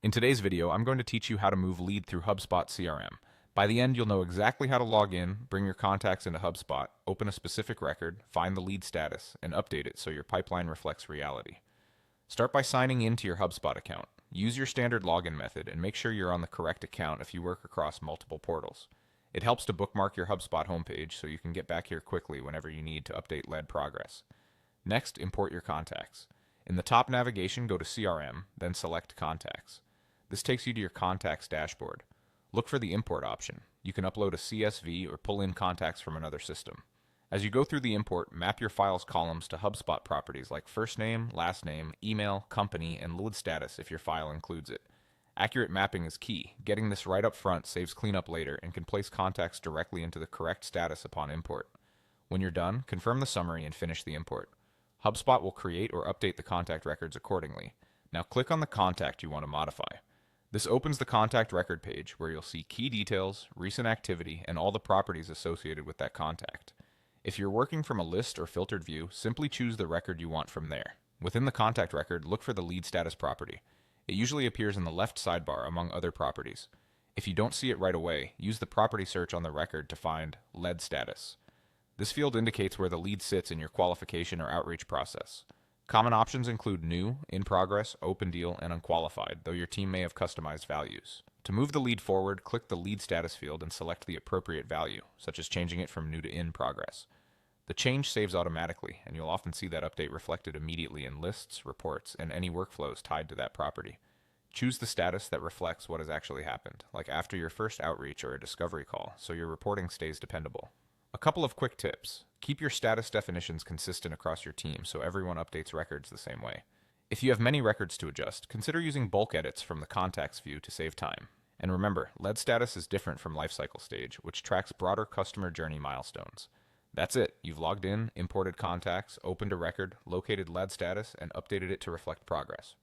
In today's video, I'm going to teach you how to move lead through HubSpot CRM. By the end, you'll know exactly how to log in, bring your contacts into HubSpot, open a specific record, find the lead status, and update it so your pipeline reflects reality. Start by signing into your HubSpot account. Use your standard login method and make sure you're on the correct account if you work across multiple portals. It helps to bookmark your HubSpot homepage so you can get back here quickly whenever you need to update lead progress. Next, import your contacts. In the top navigation, go to CRM, then select Contacts. This takes you to your contacts dashboard. Look for the import option. You can upload a CSV or pull in contacts from another system. As you go through the import, map your file's columns to HubSpot properties like first name, last name, email, company, and lead status if your file includes it. Accurate mapping is key. Getting this right up front saves cleanup later and can place contacts directly into the correct status upon import. When you're done, confirm the summary and finish the import. HubSpot will create or update the contact records accordingly. Now click on the contact you want to modify. This opens the contact record page where you'll see key details, recent activity, and all the properties associated with that contact. If you're working from a list or filtered view, simply choose the record you want from there. Within the contact record, look for the lead status property. It usually appears in the left sidebar among other properties. If you don't see it right away, use the property search on the record to find lead status. This field indicates where the lead sits in your qualification or outreach process. Common options include new, in progress, open deal, and unqualified, though your team may have customized values. To move the lead forward, click the lead status field and select the appropriate value, such as changing it from new to in progress. The change saves automatically, and you'll often see that update reflected immediately in lists, reports, and any workflows tied to that property. Choose the status that reflects what has actually happened, like after your first outreach or a discovery call, so your reporting stays dependable. A couple of quick tips. Keep your status definitions consistent across your team so everyone updates records the same way. If you have many records to adjust, consider using bulk edits from the contacts view to save time. And remember, lead status is different from lifecycle stage, which tracks broader customer journey milestones. That's it. You've logged in, imported contacts, opened a record, located lead status, and updated it to reflect progress.